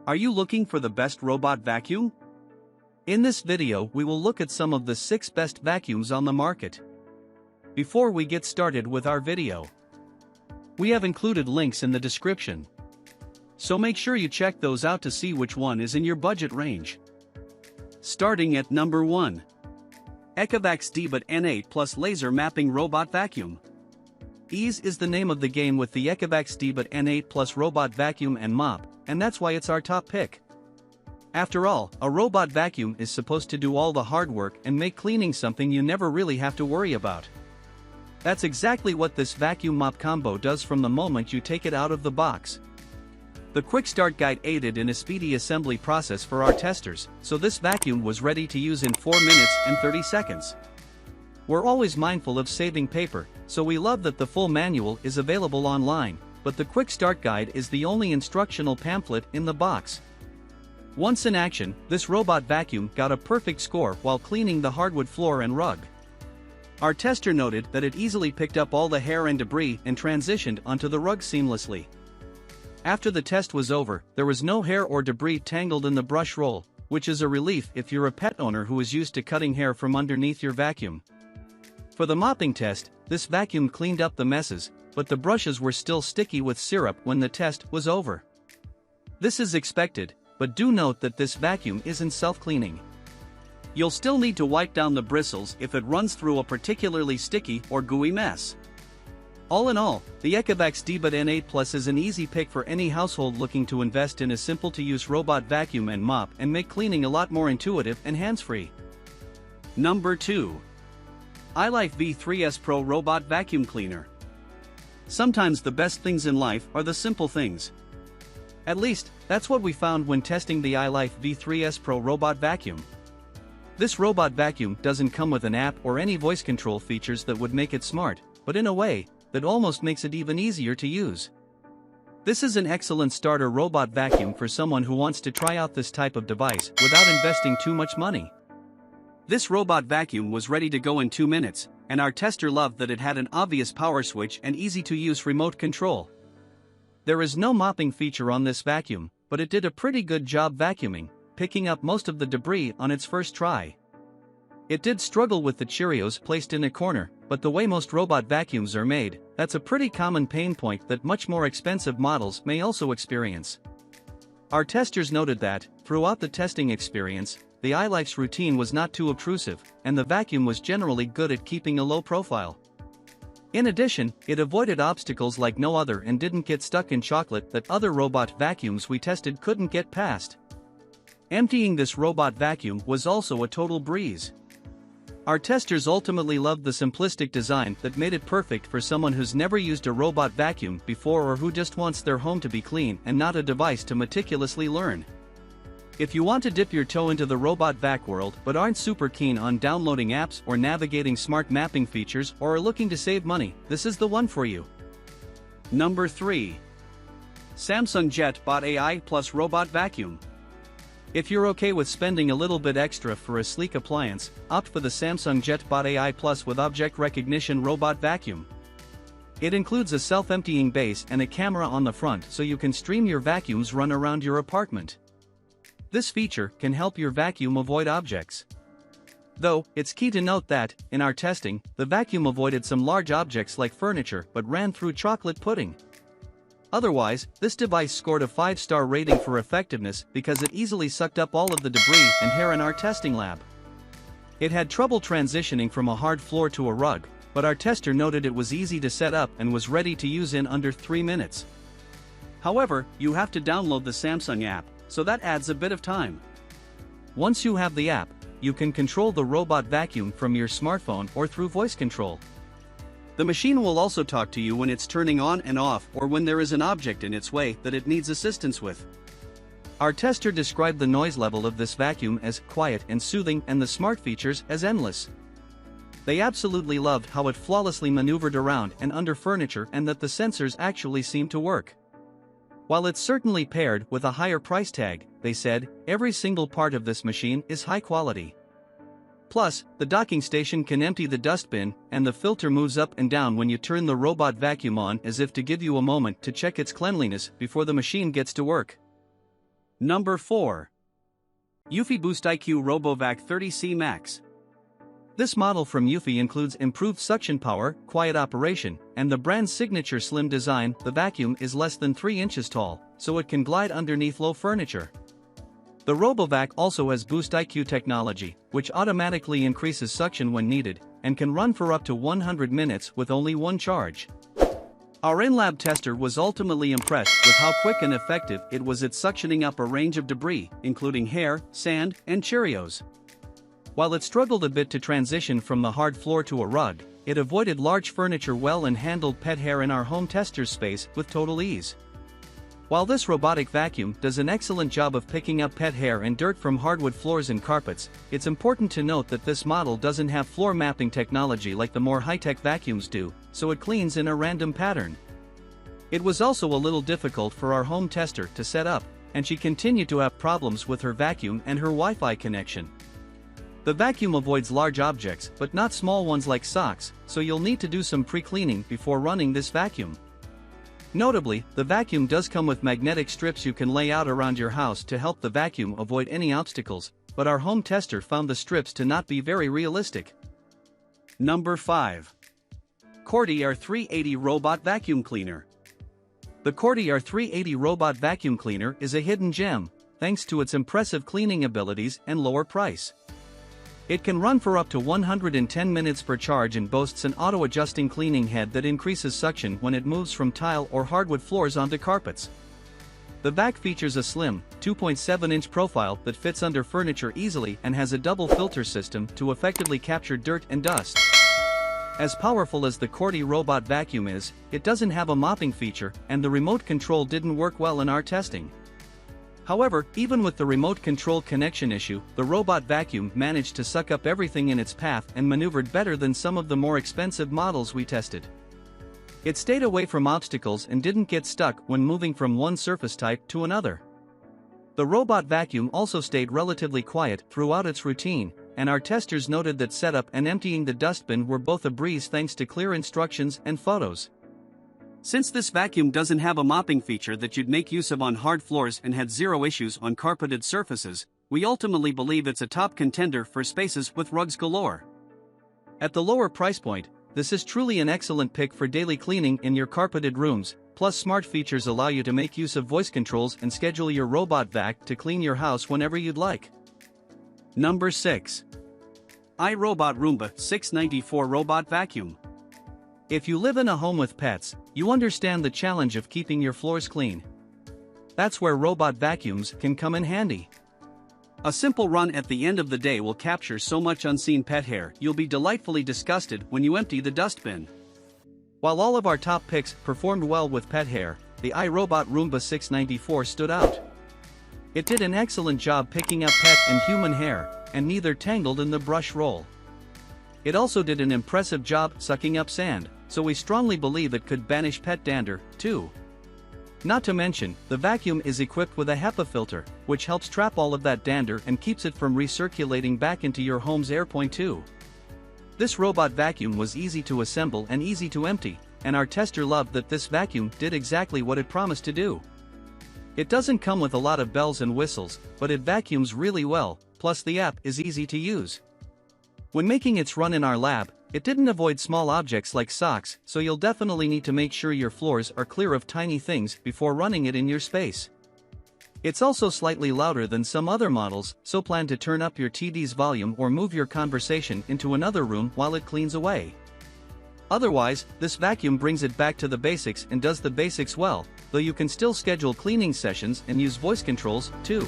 Are you looking for the best robot vacuum? In this video we will look at some of the 6 best vacuums on the market. Before we get started with our video, we have included links in the description, so make sure you check those out to see which one is in your budget range. Starting at number 1. ECOVACS DEEBOT N8 Plus Laser Mapping Robot Vacuum. Ease is the name of the game with the ECOVACS DEEBOT N8 Plus Robot Vacuum and Mop, and that's why it's our top pick. After all, a robot vacuum is supposed to do all the hard work and make cleaning something you never really have to worry about. That's exactly what this vacuum mop combo does from the moment you take it out of the box. The quick start guide aided in a speedy assembly process for our testers, so this vacuum was ready to use in 4 minutes and 30 seconds. We're always mindful of saving paper, so we love that the full manual is available online, but the quick start guide is the only instructional pamphlet in the box. Once in action, this robot vacuum got a perfect score while cleaning the hardwood floor and rug. Our tester noted that it easily picked up all the hair and debris and transitioned onto the rug seamlessly. After the test was over, there was no hair or debris tangled in the brush roll, which is a relief if you're a pet owner who is used to cutting hair from underneath your vacuum. For the mopping test, this vacuum cleaned up the messes, but the brushes were still sticky with syrup when the test was over. This is expected, but do note that this vacuum isn't self-cleaning. You'll still need to wipe down the bristles if it runs through a particularly sticky or gooey mess. All in all, the ECOVACS DEEBOT N8 Plus is an easy pick for any household looking to invest in a simple-to-use robot vacuum and mop and make cleaning a lot more intuitive and hands-free. Number 2. iLIFE V3S Pro Robot Vacuum Cleaner. Sometimes the best things in life are the simple things. At least, that's what we found when testing the iLIFE V3S Pro Robot Vacuum. This robot vacuum doesn't come with an app or any voice control features that would make it smart, but in a way that almost makes it even easier to use. This is an excellent starter robot vacuum for someone who wants to try out this type of device without investing too much money. This robot vacuum was ready to go in 2 minutes, and our tester loved that it had an obvious power switch and easy-to-use remote control. There is no mopping feature on this vacuum, but it did a pretty good job vacuuming, picking up most of the debris on its first try. It did struggle with the Cheerios placed in a corner, but the way most robot vacuums are made, that's a pretty common pain point that much more expensive models may also experience. Our testers noted that, throughout the testing experience, the iLIFE's routine was not too obtrusive, and the vacuum was generally good at keeping a low profile. In addition, it avoided obstacles like no other and didn't get stuck in chocolate that other robot vacuums we tested couldn't get past. Emptying this robot vacuum was also a total breeze. Our testers ultimately loved the simplistic design that made it perfect for someone who's never used a robot vacuum before or who just wants their home to be clean and not a device to meticulously learn. If you want to dip your toe into the robot vac world but aren't super keen on downloading apps or navigating smart mapping features or are looking to save money, this is the one for you. Number 3. Samsung JetBot AI Plus Robot Vacuum. If you're okay with spending a little bit extra for a sleek appliance, opt for the Samsung JetBot AI Plus with object recognition robot vacuum. It includes a self-emptying base and a camera on the front so you can stream your vacuums run around your apartment. This feature can help your vacuum avoid objects. Though, it's key to note that, in our testing, the vacuum avoided some large objects like furniture but ran through chocolate pudding. Otherwise, this device scored a 5-star rating for effectiveness because it easily sucked up all of the debris and hair in our testing lab. It had trouble transitioning from a hard floor to a rug, but our tester noted it was easy to set up and was ready to use in under 3 minutes. However, you have to download the Samsung app, so that adds a bit of time. Once you have the app, you can control the robot vacuum from your smartphone or through voice control. The machine will also talk to you when it's turning on and off or when there is an object in its way that it needs assistance with. Our tester described the noise level of this vacuum as quiet and soothing and the smart features as endless. They absolutely loved how it flawlessly maneuvered around and under furniture and that the sensors actually seemed to work. While it's certainly paired with a higher price tag, they said, every single part of this machine is high quality. Plus, the docking station can empty the dustbin, and the filter moves up and down when you turn the robot vacuum on as if to give you a moment to check its cleanliness before the machine gets to work. Number 4. Eufy BoostIQ RoboVac 30C Max. This model from Eufy includes improved suction power, quiet operation, and the brand's signature slim design. The vacuum is less than 3 inches tall, so it can glide underneath low furniture. The RoboVac also has BoostIQ technology, which automatically increases suction when needed, and can run for up to 100 minutes with only one charge. Our in-lab tester was ultimately impressed with how quick and effective it was at suctioning up a range of debris, including hair, sand, and Cheerios. While it struggled a bit to transition from the hard floor to a rug, it avoided large furniture well and handled pet hair in our home tester's space with total ease. While this robotic vacuum does an excellent job of picking up pet hair and dirt from hardwood floors and carpets, it's important to note that this model doesn't have floor mapping technology like the more high-tech vacuums do, so it cleans in a random pattern. It was also a little difficult for our home tester to set up, and she continued to have problems with her vacuum and her Wi-Fi connection. The vacuum avoids large objects but not small ones like socks, so you'll need to do some pre-cleaning before running this vacuum. Notably, the vacuum does come with magnetic strips you can lay out around your house to help the vacuum avoid any obstacles, but our home tester found the strips to not be very realistic. Number 5. Coredy R380 Robot Vacuum Cleaner. The Coredy R380 Robot Vacuum Cleaner is a hidden gem, thanks to its impressive cleaning abilities and lower price. It can run for up to 110 minutes per charge and boasts an auto-adjusting cleaning head that increases suction when it moves from tile or hardwood floors onto carpets. The vac features a slim, 2.7-inch profile that fits under furniture easily and has a double filter system to effectively capture dirt and dust. As powerful as the Coredy robot vacuum is, it doesn't have a mopping feature, and the remote control didn't work well in our testing. However, even with the remote control connection issue, the robot vacuum managed to suck up everything in its path and maneuvered better than some of the more expensive models we tested. It stayed away from obstacles and didn't get stuck when moving from one surface type to another. The robot vacuum also stayed relatively quiet throughout its routine, and our testers noted that setup and emptying the dustbin were both a breeze thanks to clear instructions and photos. Since this vacuum doesn't have a mopping feature that you'd make use of on hard floors and had zero issues on carpeted surfaces, we ultimately believe it's a top contender for spaces with rugs galore. At the lower price point, this is truly an excellent pick for daily cleaning in your carpeted rooms, plus smart features allow you to make use of voice controls and schedule your robot vac to clean your house whenever you'd like. Number 6. iRobot Roomba 694 Robot Vacuum. If you live in a home with pets, you understand the challenge of keeping your floors clean. That's where robot vacuums can come in handy. A simple run at the end of the day will capture so much unseen pet hair you'll be delightfully disgusted when you empty the dustbin. While all of our top picks performed well with pet hair, the iRobot Roomba 694 stood out. It did an excellent job picking up pet and human hair, and neither tangled in the brush roll. It also did an impressive job sucking up sand, so we strongly believe it could banish pet dander, too. Not to mention, the vacuum is equipped with a HEPA filter, which helps trap all of that dander and keeps it from recirculating back into your home's air. Too. This robot vacuum was easy to assemble and easy to empty, and our tester loved that this vacuum did exactly what it promised to do. It doesn't come with a lot of bells and whistles, but it vacuums really well, plus the app is easy to use. When making its run in our lab, it didn't avoid small objects like socks, so you'll definitely need to make sure your floors are clear of tiny things before running it in your space. It's also slightly louder than some other models, so plan to turn up your TV's volume or move your conversation into another room while it cleans away. Otherwise, this vacuum brings it back to the basics and does the basics well, though you can still schedule cleaning sessions and use voice controls, too.